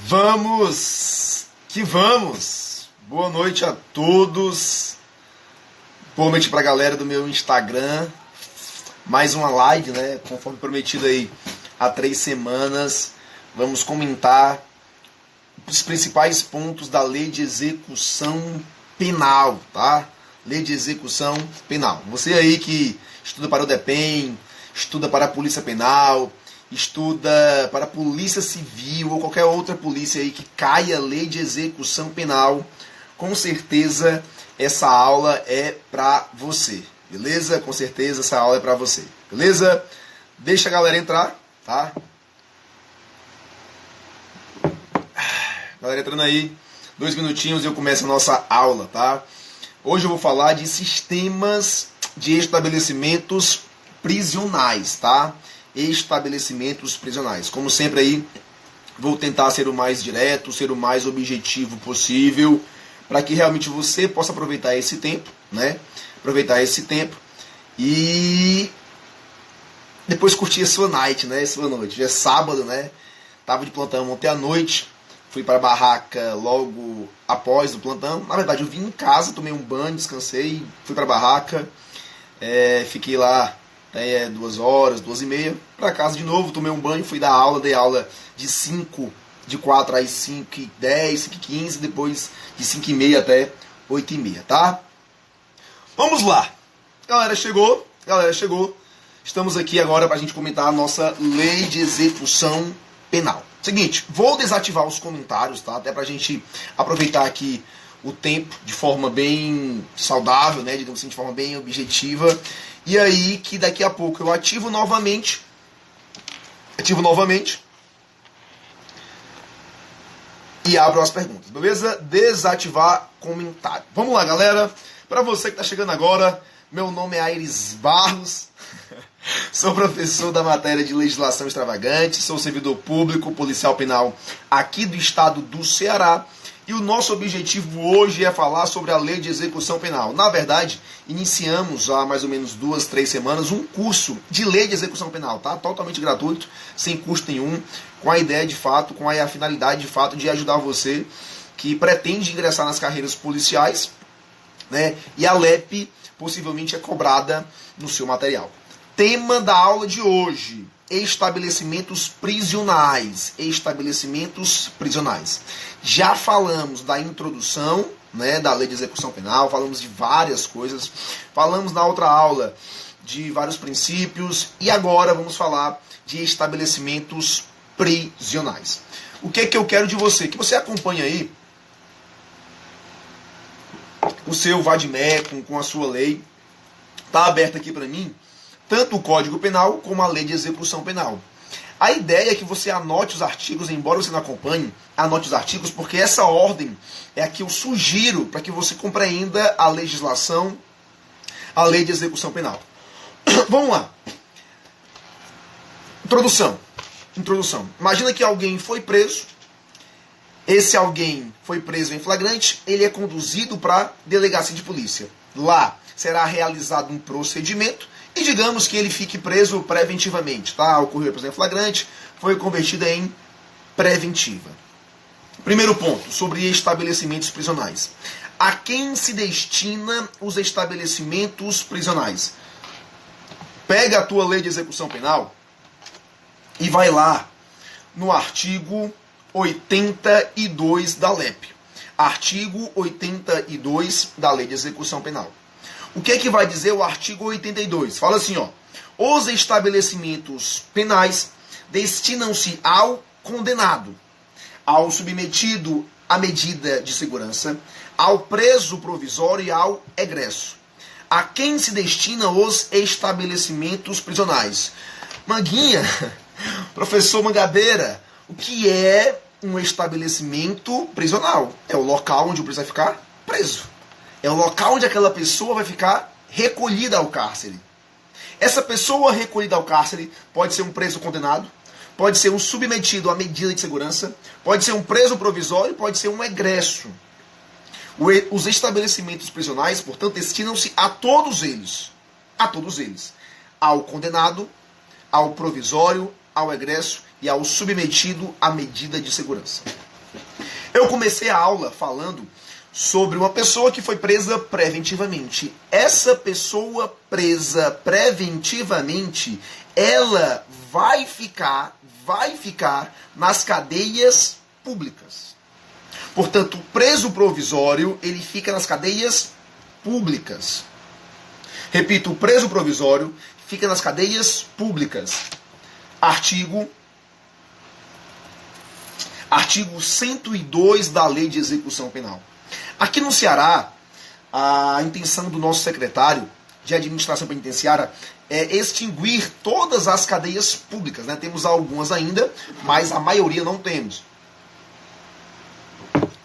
Vamos que vamos! Boa noite a todos. Boa noite pra galera do meu Instagram. Mais uma live, né? Conforme prometido aí há 3 semanas. Vamos comentar os principais pontos da Lei de Execução Penal, tá? Lei de Execução Penal. Você aí que estuda para o DEPEN, estuda para a Polícia Penal, estuda para a Polícia Civil ou qualquer outra polícia aí que caia a Lei de Execução Penal, com certeza essa aula é para você, beleza? Com certeza essa aula é para você, beleza? Deixa a galera entrar, tá? Galera entrando aí, 2 minutinhos e eu começo a nossa aula, tá? Hoje eu vou falar de sistemas de estabelecimentos prisionais, tá? Estabelecimentos prisionais. Como sempre aí, vou tentar ser o mais direto, ser o mais objetivo possível, para que realmente você possa aproveitar esse tempo, né? Aproveitar esse tempo e depois curtir a sua night, né? Sua noite. Já é sábado, né? Tava de plantão ontem à noite, fui para a barraca logo após o plantão. Na verdade, eu vim em casa, tomei um banho, descansei, fui para a barraca, fiquei lá 2 horas, 2h30, para casa de novo, tomei um banho, fui dar aula, dei aula de 4 às 5h10, 5h15, depois de 5h30 até 8h30, tá? Vamos lá! Galera chegou, estamos aqui agora para a gente comentar a nossa Lei de Execução Penal. Seguinte, vou desativar os comentários, tá? Até para a gente aproveitar aqui o tempo de forma bem saudável, né? Digamos assim, de forma bem objetiva. E aí que daqui a pouco eu ativo novamente e abro as perguntas, beleza? Desativar comentário. Vamos lá, galera. Para você que está chegando agora, meu nome é Aires Barros. Sou professor da matéria de legislação extravagante, sou servidor público, policial penal aqui do estado do Ceará. E o nosso objetivo hoje é falar sobre a Lei de Execução Penal. Na verdade, iniciamos há mais ou menos 2, 3 semanas um curso de Lei de Execução Penal, tá? Totalmente gratuito, sem custo nenhum, com a ideia de fato, com a finalidade de fato de ajudar você que pretende ingressar nas carreiras policiais, né? E a LEP possivelmente é cobrada no seu material. Tema da aula de hoje: estabelecimentos prisionais. Estabelecimentos prisionais. Já falamos da introdução, né, da Lei de Execução Penal, falamos de várias coisas, falamos na outra aula de vários princípios e agora vamos falar de estabelecimentos prisionais. O que é que eu quero de você? Que você acompanhe aí o seu vademecum com a sua lei. Está aberto aqui para mim tanto o Código Penal como a Lei de Execução Penal. A ideia é que você anote os artigos, embora você não acompanhe, anote os artigos, porque essa ordem é a que eu sugiro para que você compreenda a legislação, a Lei de Execução Penal. Vamos lá. Introdução. Imagina que alguém foi preso, esse alguém foi preso em flagrante, ele é conduzido para a delegacia de polícia. Lá será realizado um procedimento e digamos que ele fique preso preventivamente, tá? Ocorreu a prisão em flagrante, foi convertida em preventiva. Primeiro ponto, sobre estabelecimentos prisionais. A quem se destina os estabelecimentos prisionais? Pega a tua Lei de Execução Penal e vai lá no artigo 82 da LEP. Artigo 82 da Lei de Execução Penal. O que é que vai dizer o artigo 82? Fala assim, ó: os estabelecimentos penais destinam-se ao condenado, ao submetido à medida de segurança, ao preso provisório e ao egresso. A quem se destinam os estabelecimentos prisionais? Manguinha, professor Mangabeira, o que é um estabelecimento prisional? É o local onde o preso vai ficar preso. É o local onde aquela pessoa vai ficar recolhida ao cárcere. Essa pessoa recolhida ao cárcere pode ser um preso condenado, pode ser um submetido à medida de segurança, pode ser um preso provisório, pode ser um egresso. Os estabelecimentos prisionais, portanto, destinam-se a todos eles. A todos eles. Ao condenado, ao provisório, ao egresso e ao submetido à medida de segurança. Eu comecei a aula falando sobre uma pessoa que foi presa preventivamente. Essa pessoa presa preventivamente, ela vai ficar nas cadeias públicas. Portanto, o preso provisório, ele fica nas cadeias públicas. Repito, o preso provisório fica nas cadeias públicas. Artigo 102 da Lei de Execução Penal. Aqui no Ceará, a intenção do nosso secretário de Administração Penitenciária é extinguir todas as cadeias públicas, né? Temos algumas ainda, mas a maioria não temos.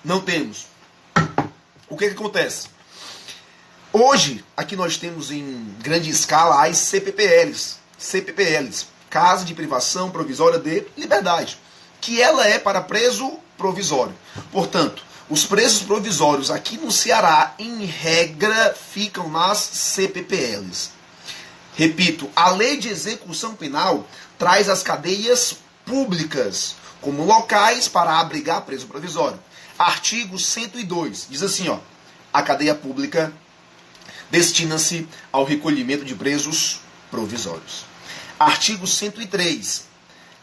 Não temos. O que acontece? Hoje, aqui nós temos em grande escala as CPPLs, Casa de Privação Provisória de Liberdade, que ela é para preso provisório. Portanto, os presos provisórios aqui no Ceará, em regra, ficam nas CPPLs. Repito, a Lei de Execução Penal traz as cadeias públicas como locais para abrigar preso provisório. Artigo 102 diz assim, ó: a cadeia pública destina-se ao recolhimento de presos provisórios. Artigo 103.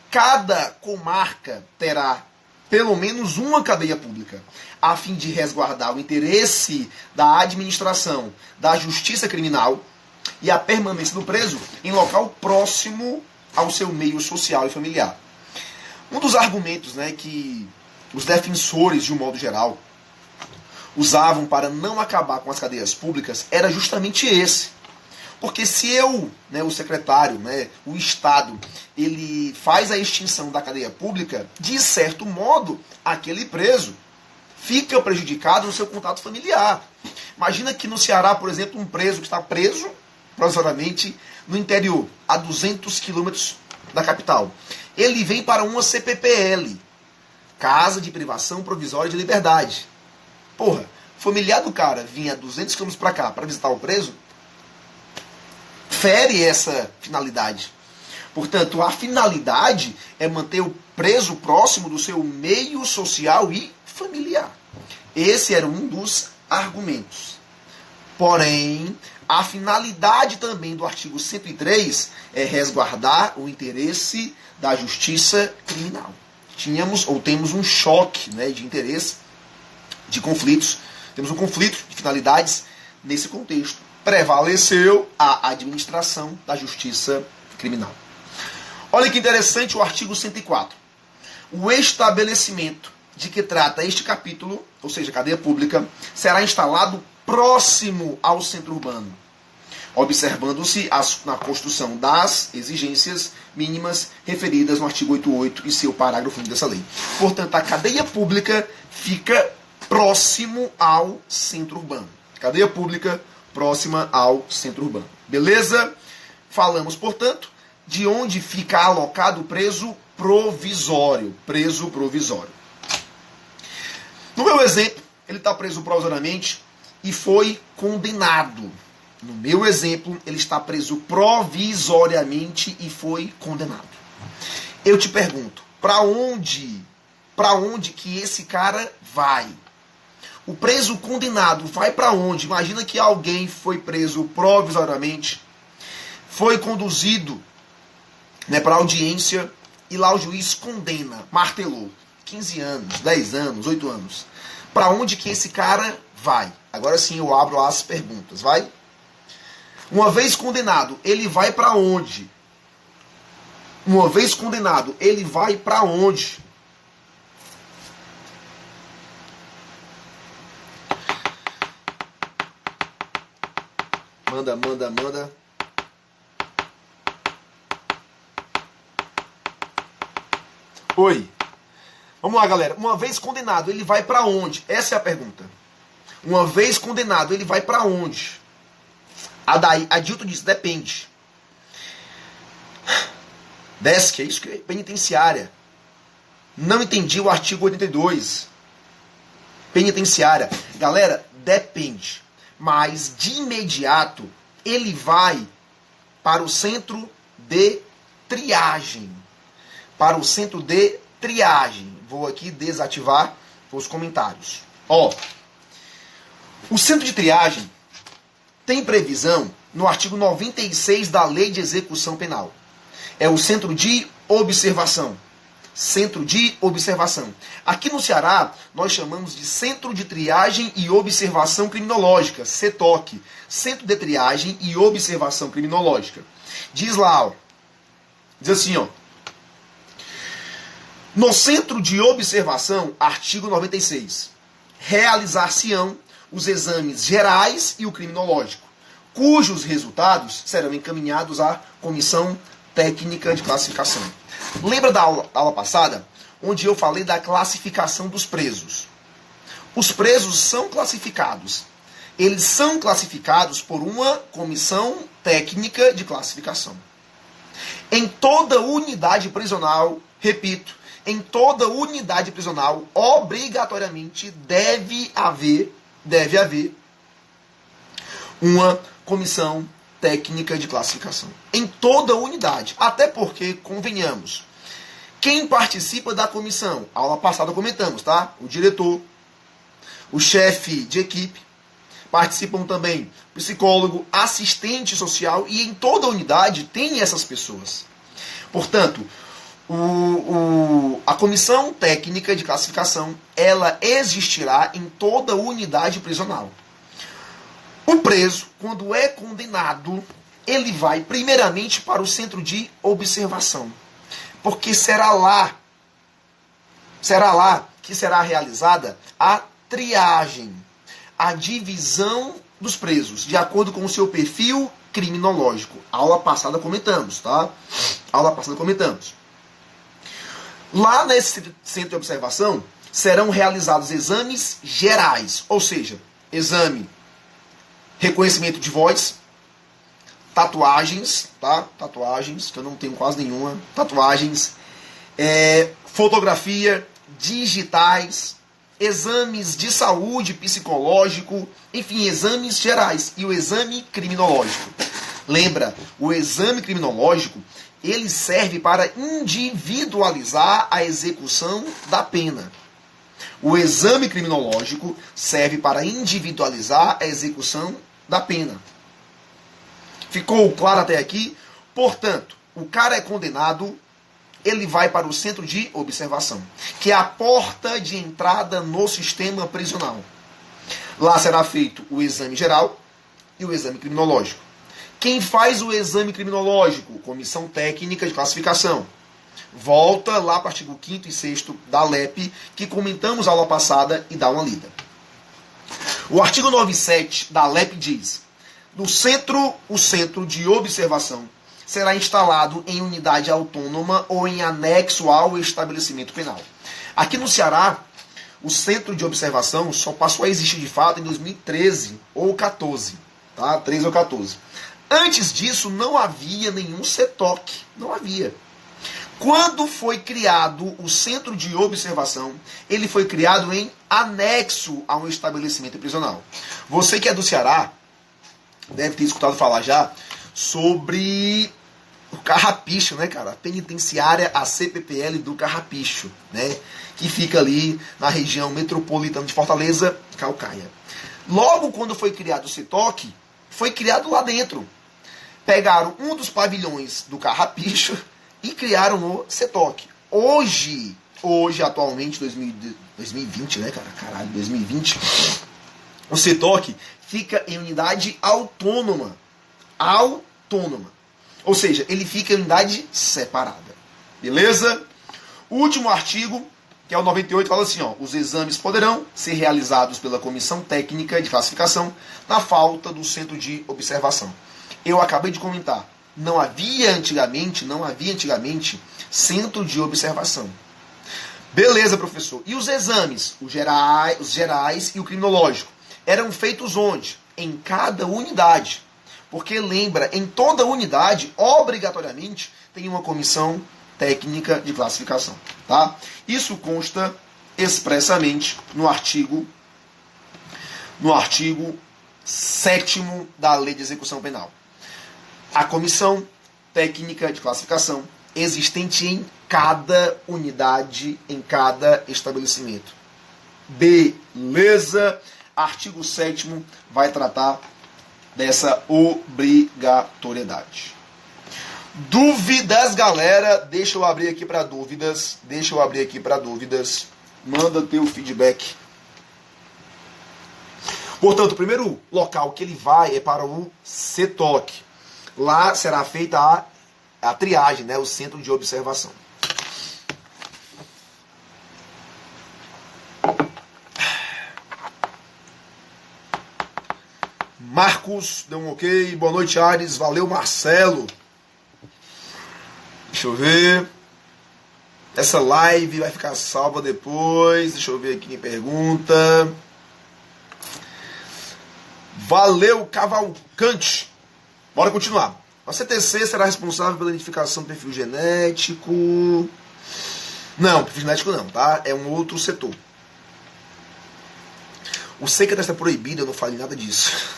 Cada comarca terá pelo menos uma cadeia pública, a fim de resguardar o interesse da administração da justiça criminal e a permanência do preso em local próximo ao seu meio social e familiar. Um dos argumentos, né, que os defensores, de um modo geral, usavam para não acabar com as cadeias públicas era justamente esse. Porque se eu, né, o secretário, né, o Estado, ele faz a extinção da cadeia pública, de certo modo, aquele preso fica prejudicado no seu contato familiar. Imagina que no Ceará, por exemplo, um preso que está preso, provisoriamente, no interior, a 200 quilômetros da capital. Ele vem para uma CPPL, Casa de Privação Provisória de Liberdade. Porra, familiar do cara vinha 200 quilômetros para cá para visitar o preso, fere essa finalidade. Portanto, a finalidade é manter o preso próximo do seu meio social e familiar. Esse era um dos argumentos. Porém, a finalidade também do artigo 103 é resguardar o interesse da justiça criminal. Temos um choque, né, de interesse, de conflitos. Temos um conflito de finalidades nesse contexto. Prevaleceu a administração da justiça criminal. Olha que interessante o artigo 104. O estabelecimento de que trata este capítulo, ou seja, cadeia pública, será instalado próximo ao centro urbano, observando-se na construção das exigências mínimas referidas no artigo 88 e seu parágrafo 1 dessa lei. Portanto, a cadeia pública fica próximo ao centro urbano. Cadeia pública próxima ao centro urbano. Beleza? Falamos, portanto, de onde fica alocado o preso provisório. Preso provisório. No meu exemplo, ele está preso provisoriamente e foi condenado. No meu exemplo, ele está preso provisoriamente e foi condenado. Eu te pergunto, para onde que esse cara vai? O preso condenado vai para onde? Imagina que alguém foi preso provisoriamente, foi conduzido, né, para audiência e lá o juiz condena, martelou. 15 anos, 10 anos, 8 anos. Para onde que esse cara vai? Agora sim eu abro as perguntas, vai? Uma vez condenado, ele vai para onde? Uma vez condenado, ele vai para onde? Manda. Oi. Vamos lá, galera. Uma vez condenado, ele vai para onde? Essa é a pergunta. Uma vez condenado, ele vai para onde? A Adilton disse, depende. DESC, é isso que é penitenciária. Não entendi o artigo 82. Penitenciária. Galera, depende. Mas, de imediato, ele vai para o centro de triagem. Para o centro de triagem. Vou aqui desativar os comentários. Ó, o centro de triagem tem previsão no artigo 96 da Lei de Execução Penal. É o centro de observação. Centro de observação. Aqui no Ceará, nós chamamos de Centro de Triagem e Observação Criminológica, CETOC. Centro de Triagem e Observação Criminológica. Diz lá, ó, diz assim, ó. No Centro de Observação, artigo 96, realizar-se-ão os exames gerais e o criminológico, cujos resultados serão encaminhados à Comissão Técnica de Classificação. Lembra da aula passada, onde eu falei da classificação dos presos? Os presos são classificados. Eles são classificados por uma comissão técnica de classificação. Em toda unidade prisional, repito, em toda unidade prisional, obrigatoriamente deve haver uma comissão técnica de classificação. Em toda unidade. Até porque, convenhamos, quem participa da comissão, aula passada comentamos, tá? O diretor, o chefe de equipe, participam também psicólogo, assistente social, e em toda unidade tem essas pessoas. Portanto, a comissão técnica de classificação, ela existirá em toda unidade prisional. O preso, quando é condenado, ele vai primeiramente para o centro de observação. Porque será lá que será realizada a triagem, a divisão dos presos, de acordo com o seu perfil criminológico. Aula passada comentamos, tá? Aula passada comentamos. Lá nesse centro de observação serão realizados exames gerais, ou seja, exame reconhecimento de voz, tatuagens, tá? Tatuagens, que eu não tenho quase nenhuma. Tatuagens, fotografia, digitais, exames de saúde psicológico, enfim, exames gerais. E o exame criminológico. Lembra, o exame criminológico, ele serve para individualizar a execução da pena. O exame criminológico serve para individualizar a execução da pena. Ficou claro até aqui? Portanto, o cara é condenado, ele vai para o centro de observação, que é a porta de entrada no sistema prisional. Lá será feito o exame geral e o exame criminológico. Quem faz o exame criminológico? Comissão Técnica de Classificação. Volta lá para o artigo 5º e 6º da LEP, que comentamos a aula passada, e dá uma lida. O artigo 97 da LEP diz: o centro de observação será instalado em unidade autônoma ou em anexo ao estabelecimento penal. Aqui no Ceará, o centro de observação só passou a existir de fato em 2013 ou 14, tá? 13 ou 14. Antes disso, não havia nenhum CETOC, não havia. Quando foi criado o centro de observação, ele foi criado em anexo a um estabelecimento prisional. Você que é do Ceará, deve ter escutado falar já sobre o Carrapicho, né, cara? A penitenciária, a CPPL do Carrapicho, né? Que fica ali na região metropolitana de Fortaleza, Calcaia. Logo quando foi criado o CETOC, foi criado lá dentro. Pegaram um dos pavilhões do Carrapicho e criaram o CETOC. Hoje, atualmente, 2020, né, cara? Caralho, 2020. O CETOC fica em unidade autônoma. Autônoma. Ou seja, ele fica em unidade separada. Beleza? O último artigo, que é o 98, fala assim, ó: os exames poderão ser realizados pela Comissão Técnica de Classificação na falta do centro de observação. Eu acabei de comentar. Não havia antigamente centro de observação. Beleza, professor. E os exames? Os gerais e o criminológico eram feitos onde? Em cada unidade. Porque lembra, em toda unidade, obrigatoriamente, tem uma comissão técnica de classificação. Tá? Isso consta expressamente no artigo 7º da Lei de Execução Penal. A comissão técnica de classificação existente em cada unidade, em cada estabelecimento. Beleza? Artigo 7º vai tratar dessa obrigatoriedade. Dúvidas, galera? Deixa eu abrir aqui para dúvidas. Manda teu feedback. Portanto, o primeiro local que ele vai é para o CETOC. Lá será feita a triagem, né? O centro de observação. Marcos, deu um ok. Boa noite, Ares. Valeu, Marcelo. Deixa eu ver. Essa live vai ficar salva depois. Deixa eu ver aqui quem pergunta. Valeu, Cavalcante. Bora continuar. A CTC será responsável pela identificação do perfil genético. Não, perfil genético não, tá? É um outro setor. O CECATEST é proibido, eu não falei nada disso.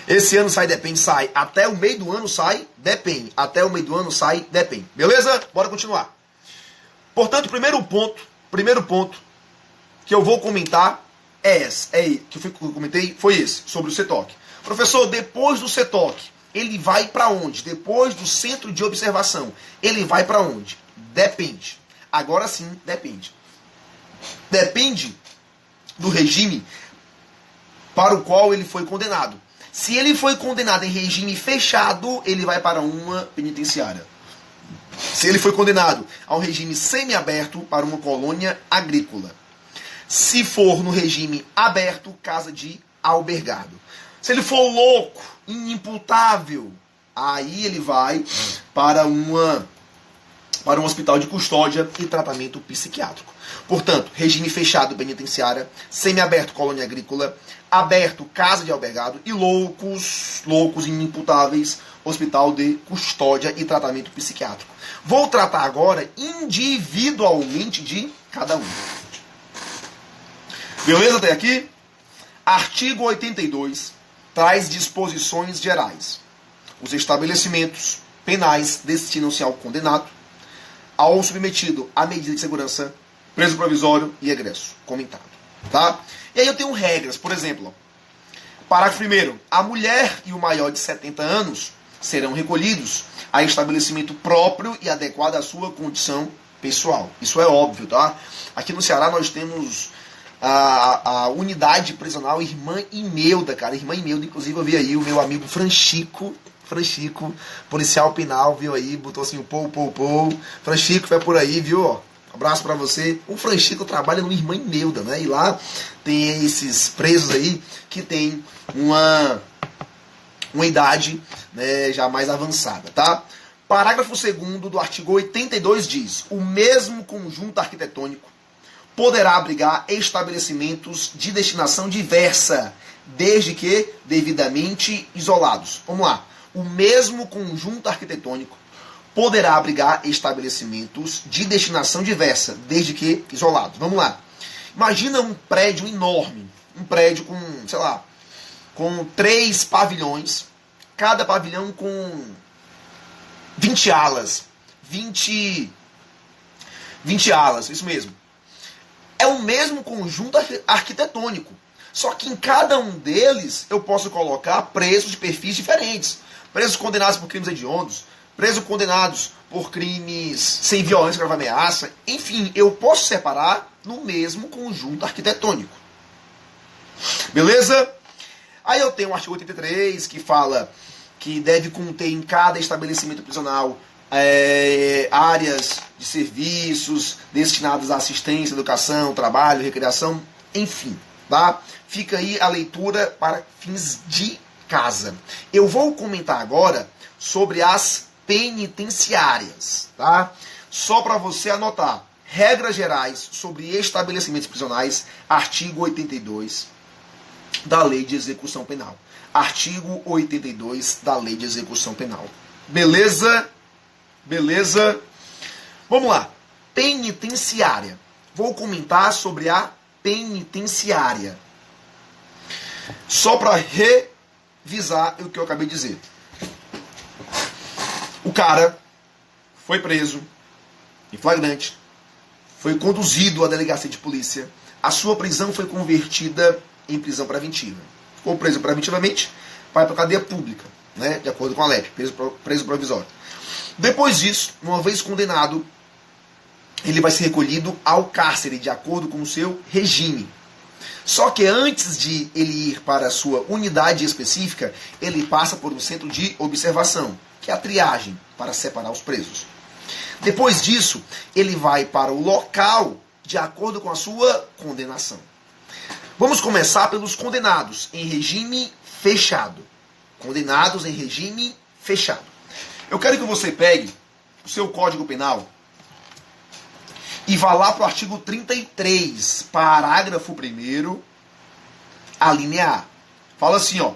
Esse ano sai, depende, sai. Até o meio do ano sai, depende. Até o meio do ano sai, depende. Beleza? Bora continuar. Portanto, o primeiro ponto que eu vou comentar que eu comentei foi esse, sobre o CETOC. Professor, depois do CETOC, ele vai para onde? Depois do centro de observação, ele vai para onde? Depende. Agora sim, depende. Depende do regime para o qual ele foi condenado. Se ele foi condenado em regime fechado, ele vai para uma penitenciária. Se ele foi condenado a um regime semiaberto, para uma colônia agrícola. Se for no regime aberto, casa de albergado. Se ele for louco, inimputável, aí ele vai para um hospital de custódia e tratamento psiquiátrico. Portanto, regime fechado, penitenciária, semiaberto, colônia agrícola, aberto, casa de albergado e loucos inimputáveis, hospital de custódia e tratamento psiquiátrico. Vou tratar agora individualmente de cada um. Beleza até aqui? Artigo 82 traz disposições gerais. Os estabelecimentos penais destinam-se ao condenado, ao submetido à medida de segurança, preso provisório e egresso. Comentado. Tá? E aí eu tenho regras. Por exemplo, parágrafo 1º. A mulher e o maior de 70 anos serão recolhidos a estabelecimento próprio e adequado à sua condição pessoal. Isso é óbvio, tá? Aqui no Ceará nós temos a unidade prisional Irmã Imeuda, cara. Irmã Imeuda, inclusive eu vi aí o meu amigo Franchico, policial penal, viu aí, botou assim o pou. Franchico vai por aí, viu, ó. Abraço pra você. O Franchico trabalha no Irmã Imeuda, né? E lá tem esses presos aí que tem uma idade, né, já mais avançada, tá? Parágrafo 2º do artigo 82 diz: o mesmo conjunto arquitetônico poderá abrigar estabelecimentos de destinação diversa, desde que devidamente isolados. Vamos lá. O mesmo conjunto arquitetônico poderá abrigar estabelecimentos de destinação diversa, desde que isolados. Vamos lá. Imagina um prédio enorme, um prédio com, sei lá, com 3 pavilhões, cada pavilhão com 20 alas. 20 alas, isso mesmo. É o mesmo conjunto arquitetônico. Só que em cada um deles eu posso colocar presos de perfis diferentes. Presos condenados por crimes hediondos, presos condenados por crimes sem violência, grave ameaça. Enfim, eu posso separar no mesmo conjunto arquitetônico. Beleza? Aí eu tenho o artigo 83, que fala que deve conter em cada estabelecimento prisional áreas de serviços destinadas à assistência, educação, trabalho, recreação, enfim, tá? Fica aí a leitura para fins de casa. Eu vou comentar agora sobre as penitenciárias, tá? Só para você anotar. Regras gerais sobre estabelecimentos prisionais, artigo 82 da Lei de Execução Penal. Artigo 82 da Lei de Execução Penal. Beleza? Beleza? Vamos lá. Penitenciária. Vou comentar sobre a penitenciária. Só para revisar o que eu acabei de dizer. O cara foi preso em flagrante, foi conduzido à delegacia de polícia, a sua prisão foi convertida em prisão preventiva. Ficou preso preventivamente, vai para a cadeia pública, né, de acordo com a LEP, preso provisório. Depois disso, uma vez condenado, ele vai ser recolhido ao cárcere, de acordo com o seu regime. Só que antes de ele ir para a sua unidade específica, ele passa por um centro de observação, que é a triagem, para separar os presos. Depois disso, ele vai para o local de acordo com a sua condenação. Vamos começar pelos condenados em regime fechado. Condenados em regime fechado. Eu quero que você pegue o seu Código Penal e vá lá para o artigo 33, parágrafo 1º, a linha A. Fala assim, ó.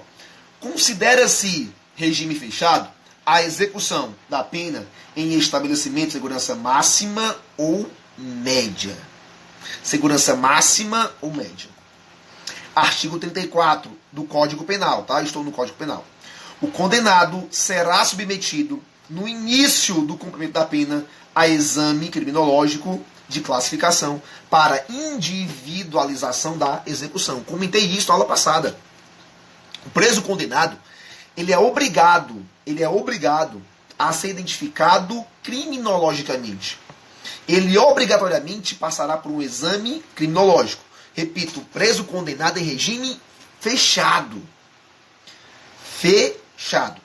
Considera-se regime fechado a execução da pena em estabelecimento de segurança máxima ou média. Segurança máxima ou média. Artigo 34 do Código Penal, tá? Estou no Código Penal. O condenado será submetido, no início do cumprimento da pena, a exame criminológico de classificação para individualização da execução. Comentei isso na aula passada. O preso condenado, ele é obrigado a ser identificado criminologicamente. Ele obrigatoriamente passará por um exame criminológico. Repito, preso condenado em regime fechado. Fechado.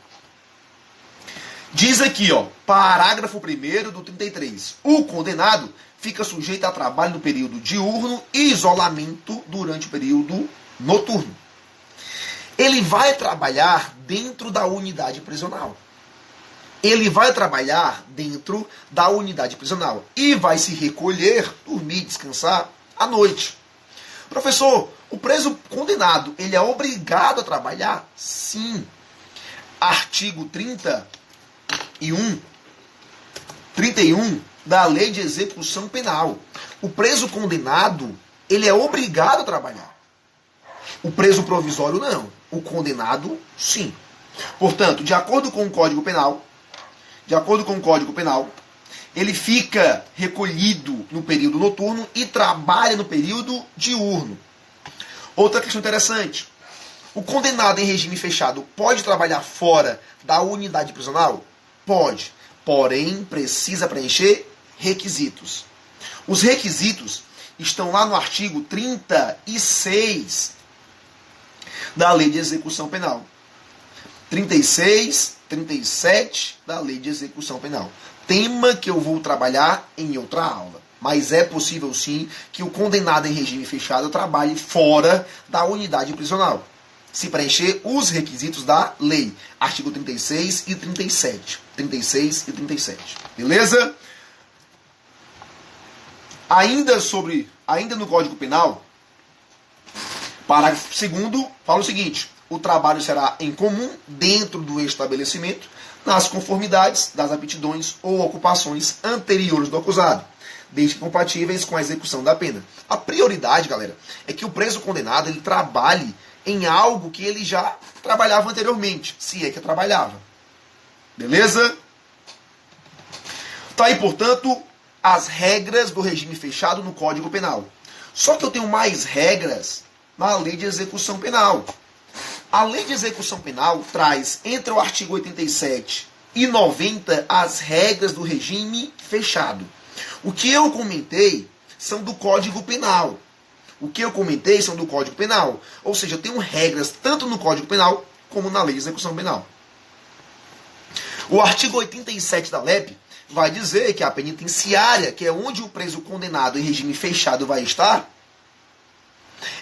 Diz aqui, ó, parágrafo 1º do 33. O condenado fica sujeito a trabalho no período diurno e isolamento durante o período noturno. Ele vai trabalhar dentro da unidade prisional. Ele vai trabalhar dentro da unidade prisional e vai se recolher, dormir, descansar à noite. Professor, o preso condenado, ele é obrigado a trabalhar? Sim. Artigo 31 da Lei de Execução Penal. O preso condenado, ele é obrigado a trabalhar. O preso provisório, não. O condenado, sim. Portanto, de acordo com o Código Penal, ele fica recolhido no período noturno e trabalha no período diurno. Outra questão interessante. O condenado em regime fechado pode trabalhar fora da unidade prisional? Pode. Porém, precisa preencher requisitos. Os requisitos estão lá no artigo 36 da Lei de Execução Penal. 36, 37 da Lei de Execução Penal. Tema que eu vou trabalhar em outra aula. Mas é possível sim que o condenado em regime fechado trabalhe fora da unidade prisional, se preencher os requisitos da lei. Artigo 36 e 37. 36 e 37. Beleza? Ainda no Código Penal, parágrafo 2º, fala o seguinte: o trabalho será em comum dentro do estabelecimento, nas conformidades das aptidões ou ocupações anteriores do acusado, desde que compatíveis com a execução da pena. A prioridade, galera, é que o preso condenado ele trabalhe em algo que ele já trabalhava anteriormente, se é que trabalhava. Beleza? Tá aí, portanto, as regras do regime fechado no Código Penal. Só que eu tenho mais regras na Lei de Execução Penal. A Lei de Execução Penal traz, entre o artigo 87 e 90, as regras do regime fechado. O que eu comentei são do Código Penal. Ou seja, eu tenho regras tanto no Código Penal como na Lei de Execução Penal. O artigo 87 da LEP vai dizer que a penitenciária, que é onde o preso condenado em regime fechado vai estar,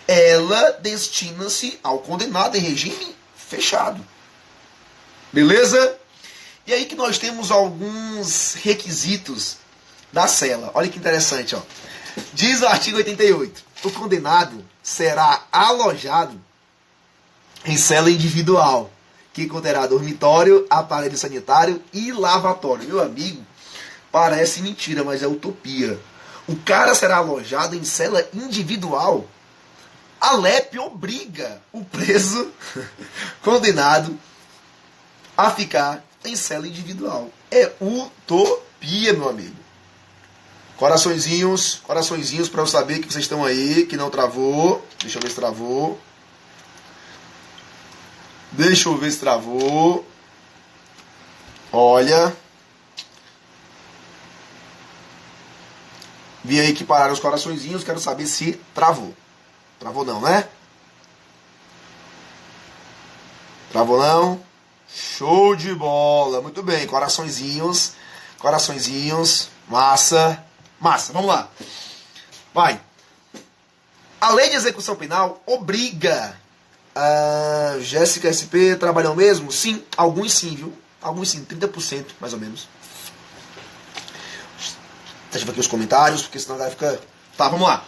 ela destina-se ao condenado em regime fechado. Beleza? E aí que nós temos alguns requisitos da cela. Olha que interessante, ó. Diz o artigo 88. O condenado será alojado em cela individual, que conterá dormitório, aparelho sanitário e lavatório. Meu amigo, parece mentira, mas é utopia. O cara será alojado em cela individual. A LEP obriga o preso condenado a ficar em cela individual. É utopia, meu amigo. Coraçõezinhos para eu saber que vocês estão aí, que não travou. Deixa eu ver se travou. Deixa eu ver se travou. Olha. Vi aí que pararam os coraçõezinhos, quero saber se travou. Travou não, né? Travou não? Show de bola. Muito bem, coraçõezinhos. Coraçõezinhos. Massa. Massa, vamos lá. Vai. A lei de execução penal obriga a Jéssica SP trabalham mesmo? Sim, alguns sim, viu? Alguns sim, 30% mais ou menos. Deixa eu ver aqui os comentários, porque senão vai ficar... Tá, vamos lá.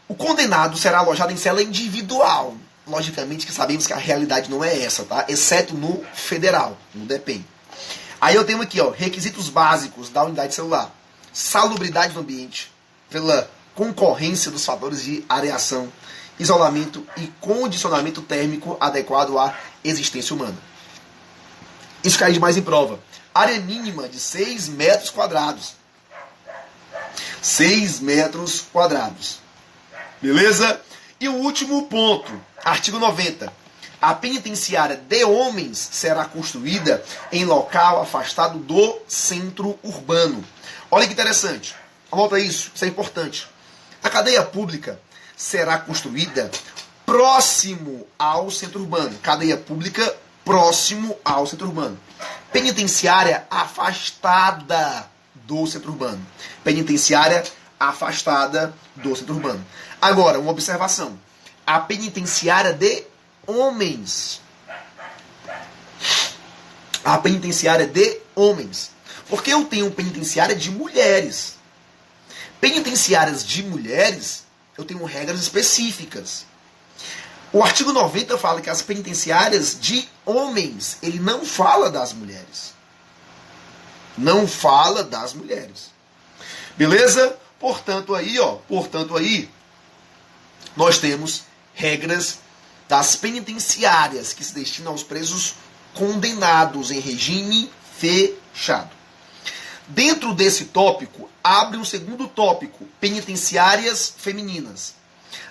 O condenado será alojado em cela individual. Logicamente que sabemos que a realidade não é essa, tá? Exceto no federal, no DEPEN. Aí eu tenho aqui, ó, requisitos básicos da unidade celular. Salubridade do ambiente, pela concorrência dos fatores de areação, isolamento e condicionamento térmico adequado à existência humana. Isso cai demais em prova. Área mínima de 6 metros quadrados. 6 metros quadrados. Beleza? E o último ponto, artigo 90. A penitenciária de homens será construída em local afastado do centro urbano. Olha que interessante. Anota isso, isso é importante. A cadeia pública será construída próximo ao centro urbano. Cadeia pública próximo ao centro urbano. Penitenciária afastada do centro urbano. Penitenciária afastada do centro urbano. Agora, uma observação. A penitenciária de homens. A penitenciária de homens. Porque eu tenho penitenciária de mulheres. Penitenciárias de mulheres, eu tenho regras específicas. O artigo 90 fala que as penitenciárias de homens, ele não fala das mulheres. Não fala das mulheres. Beleza? Portanto aí, nós temos regras das penitenciárias que se destinam aos presos condenados em regime fechado. Dentro desse tópico, abre um segundo tópico, penitenciárias femininas.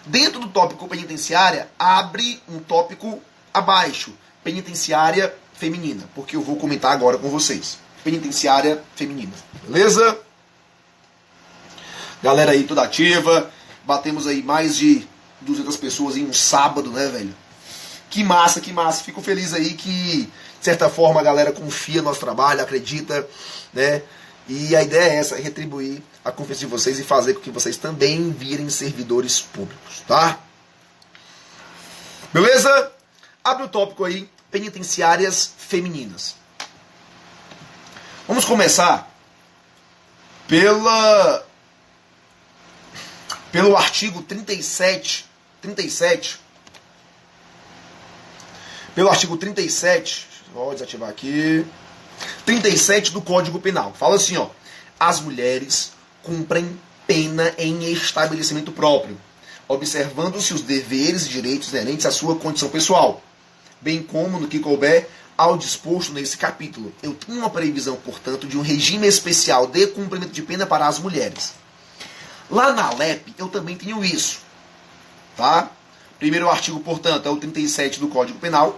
Dentro do tópico penitenciária, abre um tópico abaixo, penitenciária feminina, porque eu vou comentar agora com vocês. Penitenciária feminina, beleza? Galera aí toda ativa, batemos aí mais de 200 pessoas em um sábado, né, velho? Que massa, que massa. Fico feliz aí que, de certa forma, a galera confia no nosso trabalho, acredita, né? E a ideia é essa, é retribuir a confiança de vocês e fazer com que vocês também virem servidores públicos, tá? Beleza? Abre o tópico aí, penitenciárias femininas. Vamos começar pelo artigo 37. Pelo artigo 37, vou desativar aqui. 37 do Código Penal. Fala assim, ó. As mulheres cumprem pena em estabelecimento próprio, observando-se os deveres e direitos inerentes à sua condição pessoal, bem como no que couber ao disposto nesse capítulo. Eu tenho uma previsão, portanto, de um regime especial de cumprimento de pena para as mulheres. Lá na LEP, eu também tenho isso. Tá? Primeiro artigo, portanto, é o 37 do Código Penal.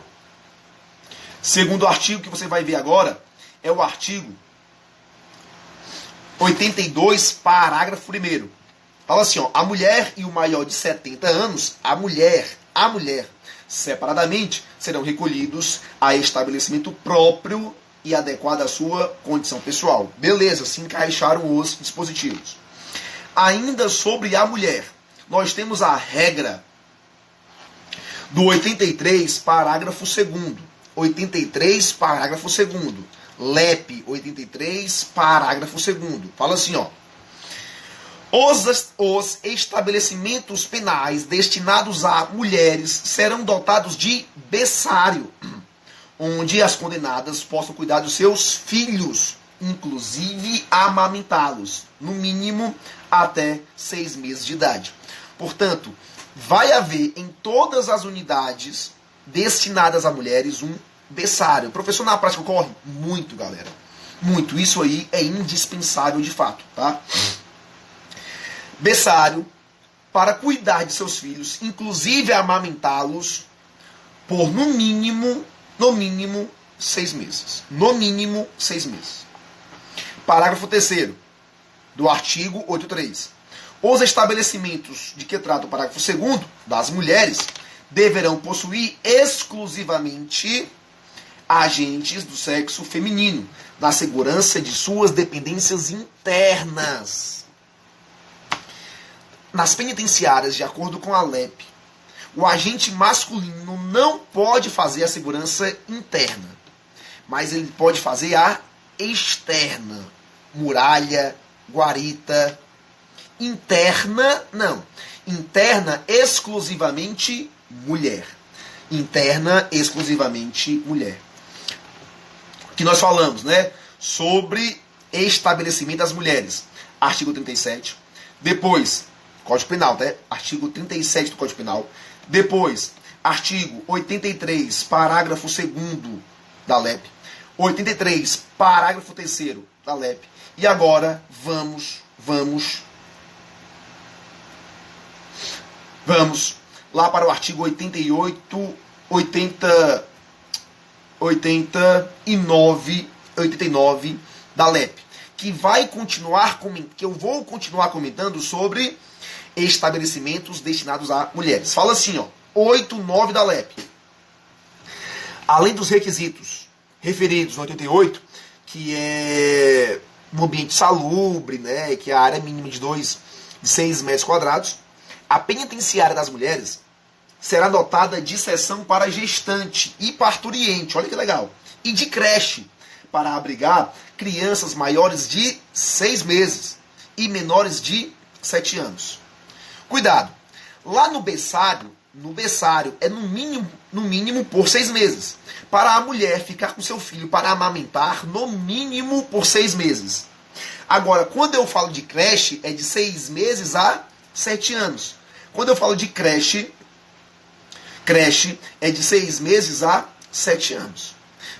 Segundo artigo que você vai ver agora é o artigo 82, parágrafo 1º. Fala assim, ó, a mulher e o maior de 70 anos, a mulher, separadamente, serão recolhidos a estabelecimento próprio e adequado à sua condição pessoal. Beleza, se encaixaram os dispositivos. Ainda sobre a mulher, nós temos a regra do 83, parágrafo 2º. 83, parágrafo 2º. LEP 83, parágrafo 2º. Fala assim, ó. Os estabelecimentos penais destinados a mulheres serão dotados de berçário, onde as condenadas possam cuidar dos seus filhos, inclusive amamentá-los, no mínimo até 6 meses de idade. Portanto, vai haver em todas as unidades destinadas a mulheres um berçário. Professor, na prática ocorre? Muito, galera. Muito. Isso aí é indispensável de fato, tá? Berçário para cuidar de seus filhos, inclusive amamentá-los, por no mínimo 6 meses. No mínimo 6 meses. Parágrafo 3º do artigo 83. Os estabelecimentos de que trata o parágrafo 2º das mulheres deverão possuir exclusivamente agentes do sexo feminino, na segurança de suas dependências internas. Nas penitenciárias, de acordo com a LEP, o agente masculino não pode fazer a segurança interna, mas ele pode fazer a externa. Muralha, guarita. Interna, não. Interna, exclusivamente mulher. Interna, exclusivamente mulher. Que nós falamos, né? Sobre estabelecimento das mulheres. Artigo 37. Depois, Código Penal, né? Artigo 37 do Código Penal. Depois, artigo 83, parágrafo 2º da LEP. 83, parágrafo 3º da LEP. E agora, vamos lá para o artigo 89 da LEP, que eu vou continuar comentando sobre estabelecimentos destinados a mulheres. Fala assim, ó, 89 da LEP. Além dos requisitos referidos no 88, que é um ambiente salubre, né, que é a área mínima de 6 metros quadrados, a penitenciária das mulheres será dotada de seção para gestante e parturiente, olha que legal, e de creche, para abrigar crianças maiores de 6 meses e menores de 7 anos. Cuidado, lá no berçário é no mínimo por 6 meses. Para a mulher ficar com seu filho para amamentar, no mínimo por 6 meses. Agora, quando eu falo de creche, é de 6 meses a 7 anos. Quando eu falo de creche é de 6 meses a 7 anos.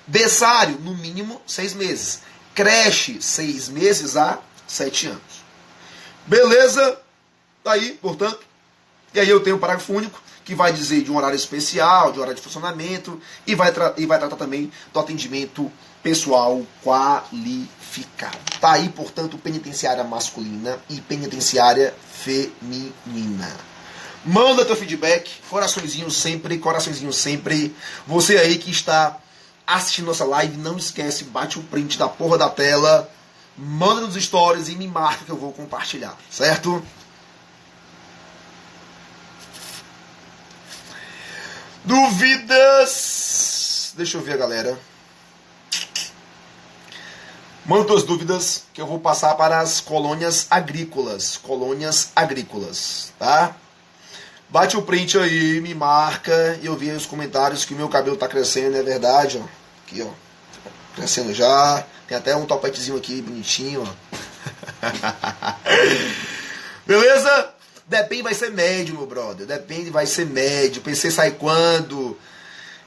Berçário, no mínimo 6 meses. Creche, 6 meses a 7 anos. Beleza? Tá aí, portanto. E aí eu tenho um parágrafo único que vai dizer de um horário especial, de horário de funcionamento e vai tratar também do atendimento pessoal qualificado. Tá aí, portanto, penitenciária masculina e penitenciária feminina. Manda teu feedback, coraçõezinho sempre. Você aí que está assistindo nossa live, não esquece, bate o print da porra da tela, manda nos stories e me marca que eu vou compartilhar, certo? Dúvidas? Deixa eu ver, galera. Manda tuas dúvidas que eu vou passar para as colônias agrícolas. Tá? Bate o print aí, me marca. E eu vi aí os comentários que o meu cabelo tá crescendo, é verdade, ó. Aqui, ó. Crescendo já. Tem até um topetezinho aqui, bonitinho, ó. Beleza? Depende, vai ser médio, meu brother. Depende, vai ser médio. O PC sai quando?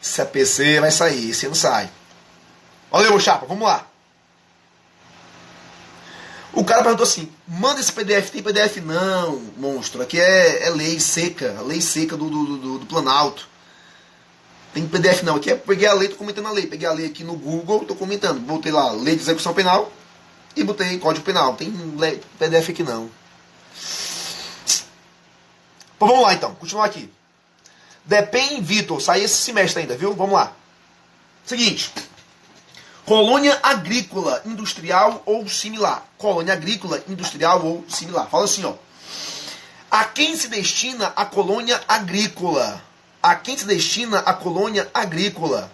Se é PC, vai sair. Se não sai. Valeu, meu chapa. Vamos lá. O cara perguntou assim, manda esse PDF. Tem PDF? Não, monstro. Aqui é lei seca. Lei seca do Planalto. Tem PDF não. Aqui peguei a lei, tô comentando a lei. Peguei a lei aqui no Google, tô comentando. Botei lá, lei de execução penal. E botei código penal. Tem PDF aqui não. Pô, vamos lá então, continuar aqui. Depende, Vitor, sai esse semestre ainda, viu? Vamos lá. Seguinte. Colônia agrícola, industrial ou similar. Colônia agrícola, industrial ou similar. Fala assim, ó. A quem se destina a colônia agrícola? A quem se destina a colônia agrícola?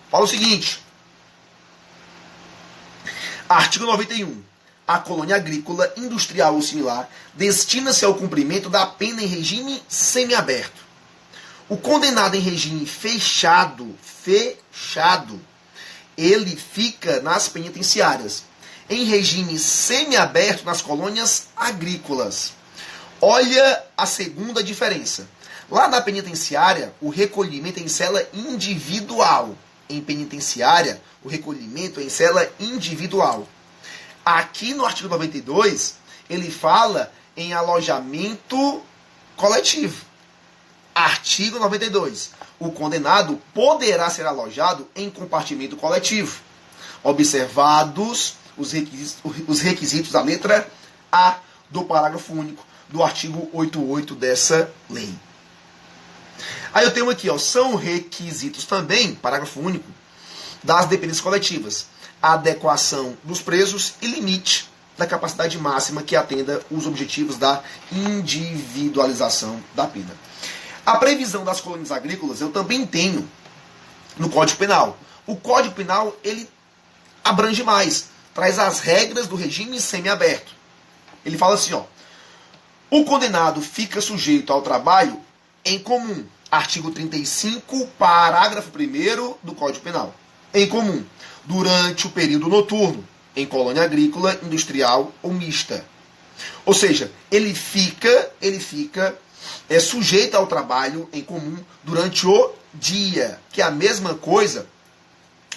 Fala o seguinte. Artigo 91. a colônia agrícola, industrial ou similar, destina-se ao cumprimento da pena em regime semiaberto. O condenado em regime fechado, ele fica nas penitenciárias. Em regime semiaberto, nas colônias agrícolas. Olha a segunda diferença. Lá na penitenciária, o recolhimento é em cela individual. Em penitenciária, o recolhimento é em cela individual. Aqui no artigo 92, ele fala em alojamento coletivo. Artigo 92. O condenado poderá ser alojado em compartimento coletivo, observados os requisitos da letra A do parágrafo único do artigo 88 dessa lei. Aí eu tenho aqui, são requisitos também, parágrafo único, das dependências coletivas, a adequação dos presos e limite da capacidade máxima que atenda os objetivos da individualização da pena. A previsão das colônias agrícolas eu também tenho no Código Penal. O Código Penal, ele abrange mais, traz as regras do regime semiaberto. Ele fala assim, o condenado fica sujeito ao trabalho em comum. Artigo 35, parágrafo 1º do Código Penal. Em comum, durante o período noturno, em colônia agrícola, industrial ou mista. Ou seja, ele fica sujeito ao trabalho em comum durante o dia, que é a mesma coisa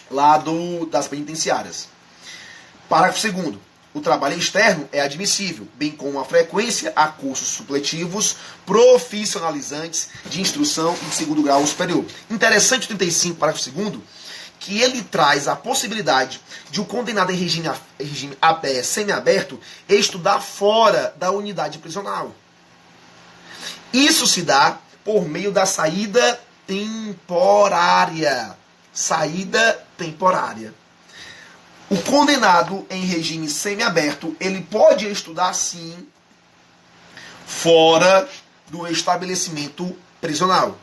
lá das penitenciárias. Parágrafo 2º. O trabalho externo é admissível, bem como a frequência a cursos supletivos profissionalizantes de instrução e de segundo grau superior. Interessante o 35, parágrafo 2º, que ele traz a possibilidade de o condenado em regime semiaberto estudar fora da unidade prisional. Isso se dá por meio da saída temporária. Saída temporária. O condenado em regime semiaberto, ele pode estudar sim fora do estabelecimento prisional.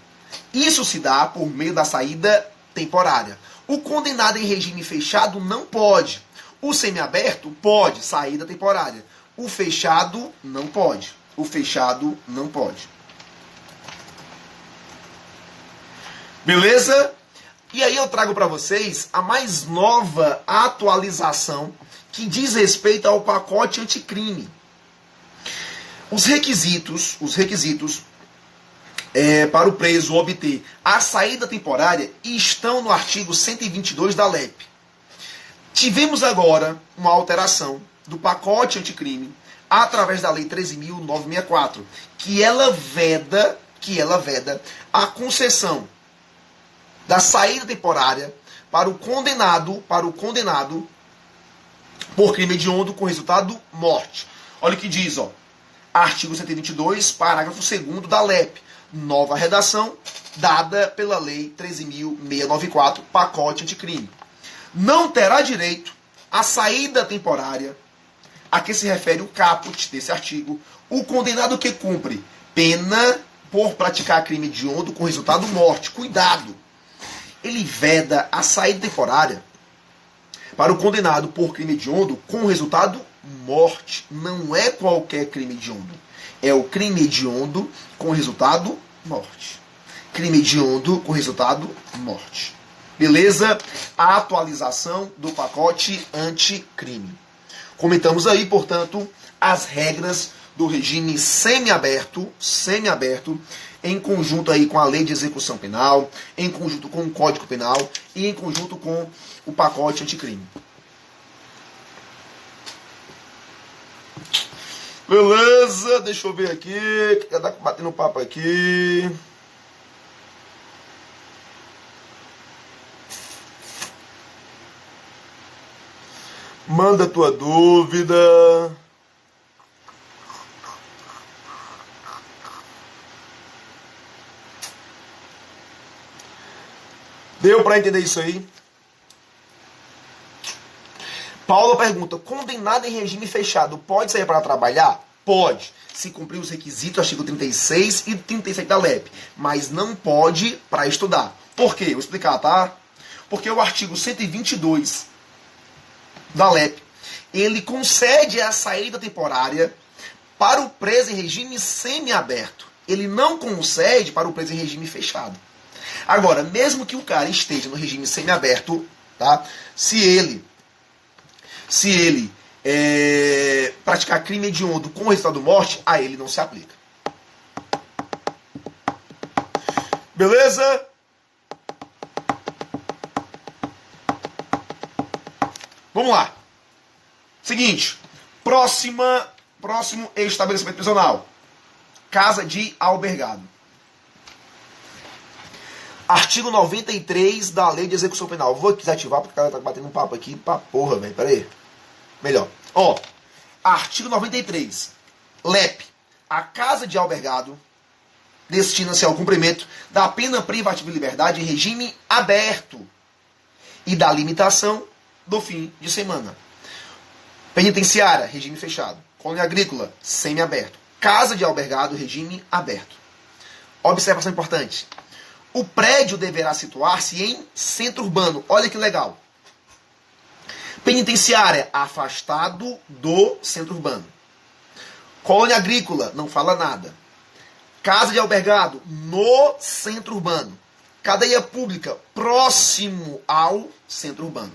Isso se dá por meio da saída temporária. O condenado em regime fechado não pode. O semiaberto pode, saída temporária. O fechado não pode. O fechado não pode. Beleza? E aí eu trago para vocês a mais nova atualização que diz respeito ao pacote anticrime. Os requisitos para o preso obter a saída temporária estão no artigo 122 da LEP. Tivemos agora uma alteração do pacote anticrime através da Lei 13.964, que ela veda a concessão da saída temporária para o condenado por crime hediondo com resultado morte. Olha o que diz, artigo 122, parágrafo 2º da LEP. Nova redação dada pela Lei 13.694, pacote anticrime. Não terá direito à saída temporária, a que se refere o caput desse artigo, o condenado que cumpre pena por praticar crime hediondo com resultado morte. Cuidado! Ele veda a saída temporária para o condenado por crime hediondo com resultado morte. Não é qualquer crime hediondo. É o crime hediondo com resultado morte. Crime hediondo com resultado morte. Beleza? A atualização do pacote anticrime. Comentamos aí, portanto, as regras do regime semiaberto, em conjunto aí com a Lei de Execução Penal, em conjunto com o Código Penal e em conjunto com o pacote anticrime. Beleza, deixa eu ver aqui, que tá batendo papo aqui. Manda tua dúvida. Deu para entender isso aí? Paulo pergunta, condenado em regime fechado pode sair para trabalhar? Pode, se cumprir os requisitos, artigo 36 e 37 da LEP, mas não pode para estudar. Por quê? Vou explicar, tá? Porque o artigo 122 da LEP, ele concede a saída temporária para o preso em regime semiaberto. Ele não concede para o preso em regime fechado. Agora, mesmo que o cara esteja no regime semiaberto, tá? Se ele praticar crime hediondo com resultado de morte, a ele não se aplica. Beleza? Vamos lá. Seguinte. Próximo estabelecimento prisional. Casa de albergado. Artigo 93 da Lei de Execução Penal. Vou desativar porque o cara tá batendo um papo aqui pra porra, velho. Pera aí. Melhor. Ó. Artigo 93. LEP. A casa de albergado destina-se ao cumprimento da pena privativa de liberdade em regime aberto e da limitação do fim de semana. Penitenciária, regime fechado. Colônia agrícola, semiaberto. Casa de albergado, regime aberto. Observação importante. O prédio deverá situar-se em centro urbano. Olha que legal. Penitenciária, afastado do centro urbano. Colônia agrícola, não fala nada. Casa de albergado, no centro urbano. Cadeia pública, próximo ao centro urbano.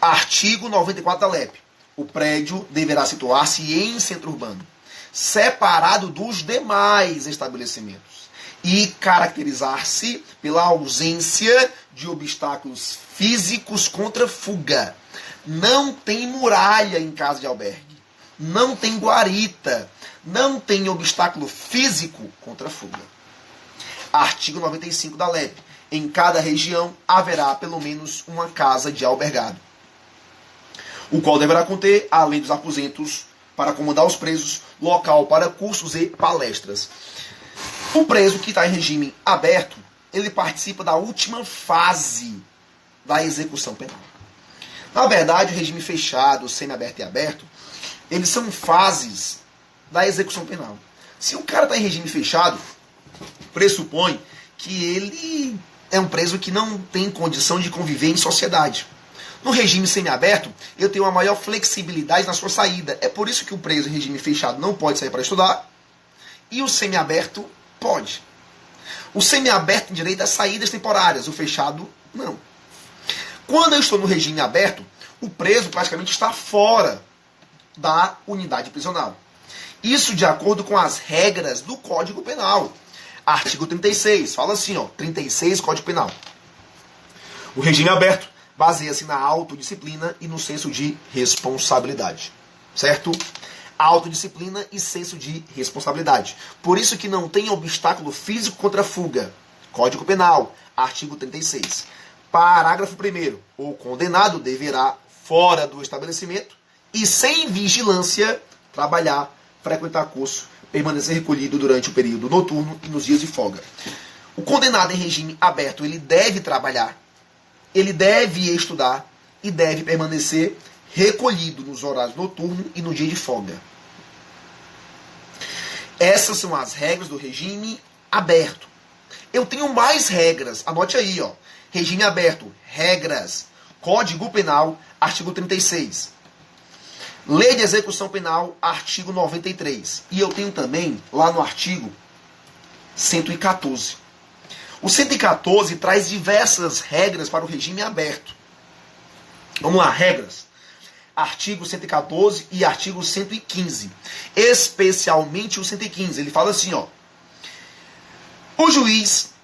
Artigo 94 da LEP. O prédio deverá situar-se em centro urbano, separado dos demais estabelecimentos, e caracterizar-se pela ausência de obstáculos físicos contra fuga. Não tem muralha em casa de albergue. Não tem guarita. Não tem obstáculo físico contra fuga. Artigo 95 da LEP. Em cada região haverá pelo menos uma casa de albergado, o qual deverá conter, além dos aposentos para comandar os presos, local para cursos e palestras. O preso que está em regime aberto, ele participa da última fase da execução penal. Na verdade, o regime fechado, semiaberto e aberto, eles são fases da execução penal. Se o cara está em regime fechado, pressupõe que ele é um preso que não tem condição de conviver em sociedade. No regime semiaberto, eu tenho uma maior flexibilidade na sua saída. É por isso que o preso em regime fechado não pode sair para estudar e o semiaberto pode. O semiaberto tem direito a saídas temporárias, o fechado não. Quando eu estou no regime aberto, o preso praticamente está fora da unidade prisional. Isso de acordo com as regras do Código Penal. Artigo 36, fala assim, ó, 36 Código Penal. O regime aberto baseia-se na autodisciplina e no senso de responsabilidade. Certo? Autodisciplina e senso de responsabilidade. Por isso que não tem obstáculo físico contra a fuga. Código Penal, artigo 36. Parágrafo 1º. O condenado deverá, fora do estabelecimento e sem vigilância, trabalhar, frequentar curso, permanecer recolhido durante o período noturno e nos dias de folga. O condenado em regime aberto, ele deve trabalhar, ele deve estudar e deve permanecer recolhido nos horários noturnos e no dia de folga. Essas são as regras do regime aberto. Eu tenho mais regras, anote aí, ó. Regime aberto, regras, Código Penal, artigo 36. Lei de Execução Penal, artigo 93. E eu tenho também, lá no artigo 114. O 114 traz diversas regras para o regime aberto. Vamos lá, regras. Artigo 114 e artigo 115. Especialmente o 115. Ele fala assim, ó. O juiz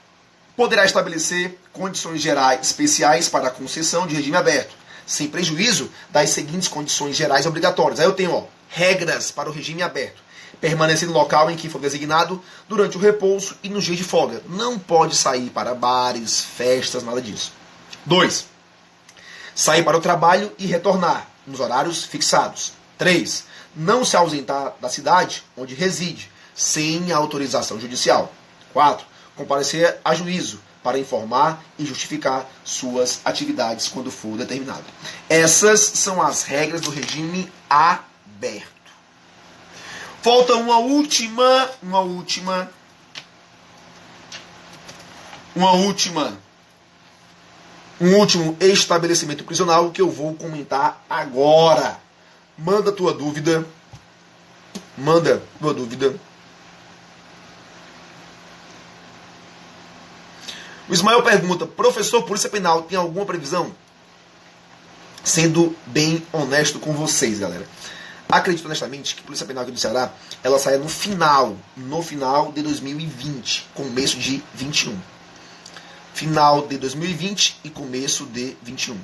poderá estabelecer condições gerais especiais para a concessão de regime aberto, sem prejuízo das seguintes condições gerais obrigatórias. Aí eu tenho, ó, regras para o regime aberto. Permanecer no local em que for designado durante o repouso e nos dias de folga. Não pode sair para bares, festas, nada disso. 2. Sair para o trabalho e retornar nos horários fixados. 3. Não se ausentar da cidade onde reside, sem autorização judicial. 4. Comparecer a juízo para informar e justificar suas atividades quando for determinado. Essas são as regras do regime aberto. Falta uma última Um último estabelecimento prisional que eu vou comentar agora. Manda tua dúvida. Manda tua dúvida. O Ismael pergunta: professor, Polícia Penal tem alguma previsão? Sendo bem honesto com vocês, galera, acredito honestamente que a Polícia Penal aqui do Ceará, ela saia no final de 2020, começo de 21. Final de 2020 e começo de 21.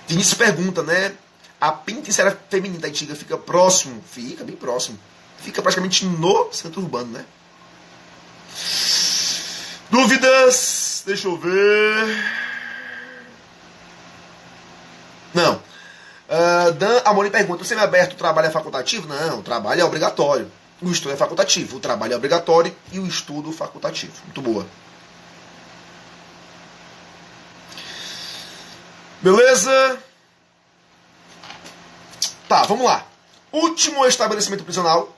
Vinícius pergunta, né? A penitenciária feminina da Antiga fica próximo? Fica bem próximo. Fica praticamente no centro urbano, né? Dúvidas? Deixa eu ver. Não. Dan Amorim pergunta: o semiaberto, o trabalho é facultativo? Não, o trabalho é obrigatório. O estudo é facultativo. O trabalho é obrigatório e o estudo facultativo. Muito boa. Beleza? Tá, vamos lá. Último estabelecimento prisional.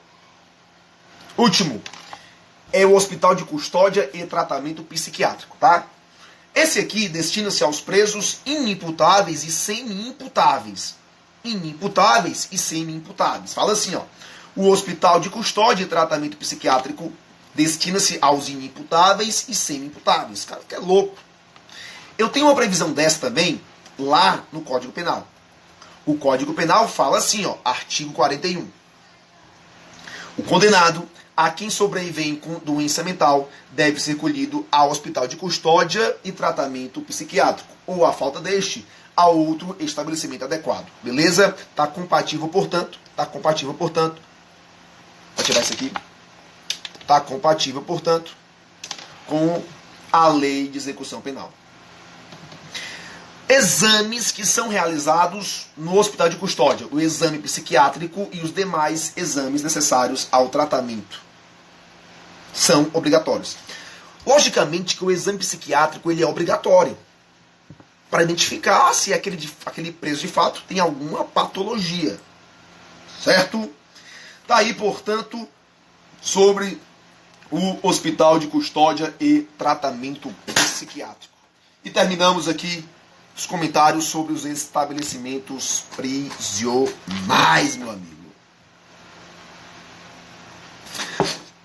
Último. É o Hospital de Custódia e Tratamento Psiquiátrico, tá? Esse aqui destina-se aos presos inimputáveis e semi-imputáveis. Inimputáveis e semi-imputáveis. Fala assim, ó. O Hospital de Custódia e Tratamento Psiquiátrico destina-se aos inimputáveis e semi-imputáveis. Cara, que é louco. Eu tenho uma previsão dessa também lá no Código Penal. O Código Penal fala assim, ó, artigo 41. O condenado, a quem sobrevém com doença mental, deve ser recolhido ao hospital de custódia e tratamento psiquiátrico, ou, a falta deste, a outro estabelecimento adequado. Beleza? Tá compatível, portanto. Vou tirar isso aqui. Tá compatível, portanto, com a lei de execução penal. Exames que são realizados no hospital de custódia, o exame psiquiátrico e os demais exames necessários ao tratamento são obrigatórios. Logicamente que o exame psiquiátrico ele é obrigatório para identificar se aquele preso de fato tem alguma patologia. Certo? Tá aí, portanto, sobre o hospital de custódia e tratamento psiquiátrico. E terminamos aqui os comentários sobre os estabelecimentos prisionais, meu amigo.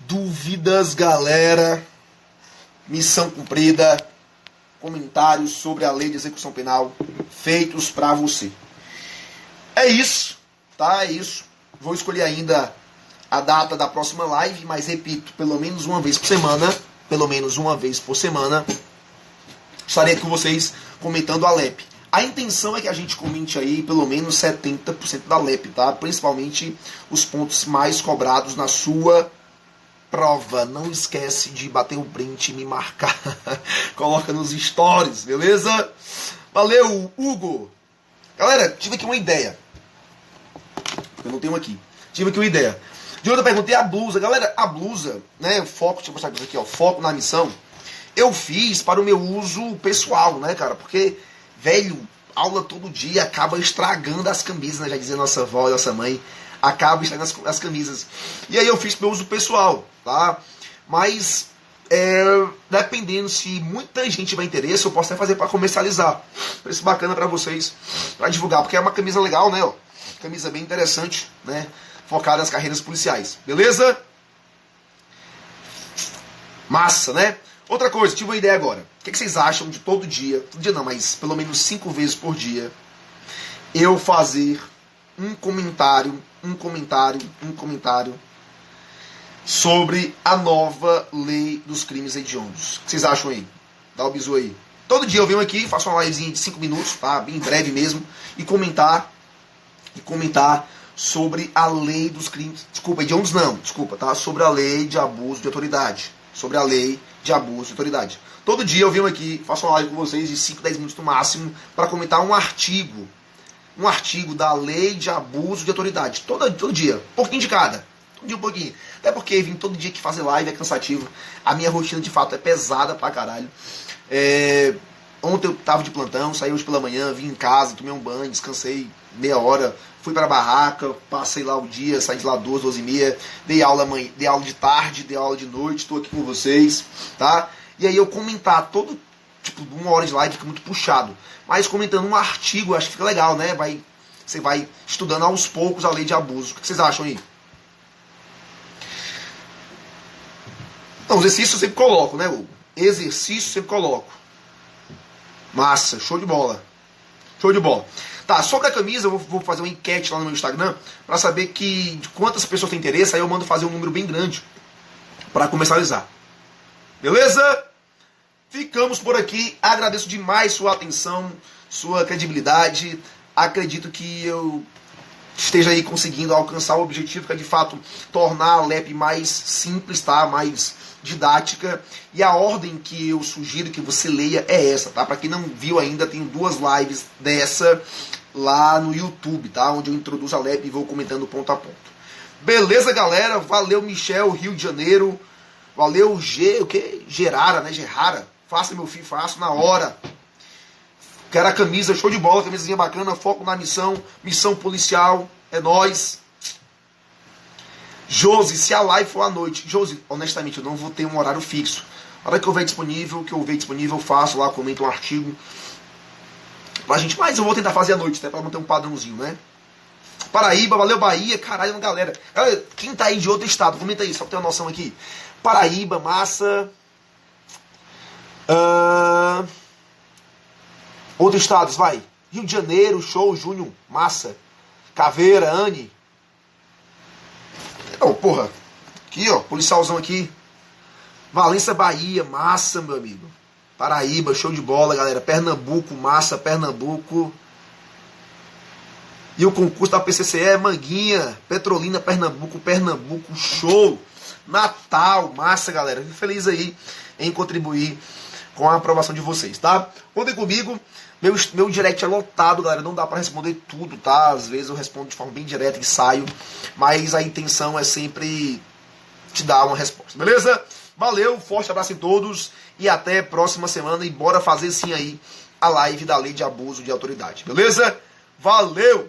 Dúvidas, galera? Missão cumprida. Comentários sobre a lei de execução penal feitos para você. É isso, tá? É isso. Vou escolher ainda a data da próxima live, mas repito, pelo menos uma vez por semana, estarei aqui com vocês comentando a LEP. A intenção é que a gente comente aí pelo menos 70% da LEP, tá? Principalmente os pontos mais cobrados na sua prova. Não esquece de bater o print e me marcar. Coloca nos stories, beleza? Valeu, Hugo! Galera, tive aqui uma ideia. Eu não tenho aqui. Tive aqui uma ideia. De outra pergunta, e a blusa? Galera, a blusa, né? Foco, deixa eu mostrar isso aqui, ó. Foco na missão. Eu fiz para o meu uso pessoal, né, cara? Porque, velho, aula todo dia acaba estragando as camisas, né? Já dizia nossa avó e nossa mãe. Acaba estragando as camisas. E aí eu fiz para o meu uso pessoal, tá? Mas, dependendo se muita gente vai interesse, eu posso até fazer para comercializar. Preço bacana para vocês, para divulgar. Porque é uma camisa legal, né, ó? Camisa bem interessante, né? Focada nas carreiras policiais. Beleza? Massa, né? Outra coisa, tive uma ideia agora. O que vocês acham de todo dia não, mas pelo menos 5 vezes por dia, eu fazer um comentário sobre a nova lei dos crimes hediondos? O que vocês acham aí? Dá o bisu aí. Todo dia eu venho aqui, faço uma livezinha de 5 minutos, tá? Bem breve mesmo, e comentar sobre a lei dos crimes... hediondos não, tá? Sobre a lei de abuso de autoridade. Sobre a lei de abuso de autoridade. Todo dia eu venho aqui, faço uma live com vocês de 5, 10 minutos no máximo, para comentar um artigo da lei de abuso de autoridade. Todo dia, um pouquinho de cada. Todo dia um pouquinho. Até porque vir todo dia que fazer live é cansativo. A minha rotina de fato é pesada pra caralho. Ontem eu tava de plantão, saí hoje pela manhã, vim em casa, tomei um banho, descansei meia hora, fui pra barraca, passei lá o dia, saí de lá 2h30, dei aula de tarde, dei aula de noite, tô aqui com vocês, tá? E aí eu comentar tipo, 1 hora de live fica muito puxado. Mas comentando um artigo, acho que fica legal, né? Você vai estudando aos poucos a lei de abuso. O que vocês acham aí? Não, os exercícios eu sempre coloco, né, Hugo? Exercício eu sempre coloco. Massa, show de bola. Show de bola. Tá, sobre a camisa, eu vou fazer uma enquete lá no meu Instagram pra saber de quantas pessoas têm interesse. Aí eu mando fazer um número bem grande pra comercializar. Beleza? Ficamos por aqui. Agradeço demais sua atenção, sua credibilidade. Acredito que eu esteja aí conseguindo alcançar o objetivo, que é de fato tornar a LEP mais simples, tá? Mais didática. E a ordem que eu sugiro que você leia é essa, tá? Para quem não viu ainda, tem 2 lives dessa lá no YouTube, tá? Onde eu introduzo a LEP e vou comentando ponto a ponto. Beleza, galera? Valeu, Michel, Rio de Janeiro. Valeu, Gerara, né? Gerara. Faça, meu filho, faço na hora. Quero a camisa, show de bola, camisazinha bacana, foco na missão, missão policial, é nóis. Josi, se a live for à noite, Josi, honestamente, eu não vou ter um horário fixo. A hora que eu ver disponível, eu faço lá, comento um artigo. Pra gente, mas eu vou tentar fazer à noite, até pra manter um padrãozinho, né? Paraíba, valeu Bahia, caralho, galera. Quem tá aí de outro estado, comenta aí, só pra ter uma noção aqui. Paraíba, massa. Outros estados, vai. Rio de Janeiro, show, Júnior, massa. Caveira, Anne. Oh, porra. Aqui, ó, policialzão aqui. Valença, Bahia, massa, meu amigo. Paraíba, show de bola, galera. Pernambuco, massa, Pernambuco. E o concurso da PCCE é Manguinha, Petrolina, Pernambuco, show. Natal, massa, galera. Fico feliz aí em contribuir com a aprovação de vocês, tá? Contem comigo. Meu direct é lotado, galera. Não dá pra responder tudo, tá? Às vezes eu respondo de forma bem direta e saio. Mas a intenção é sempre te dar uma resposta, beleza? Valeu, forte abraço em todos. E até próxima semana. E bora fazer sim aí a live da lei de abuso de autoridade, beleza? Valeu!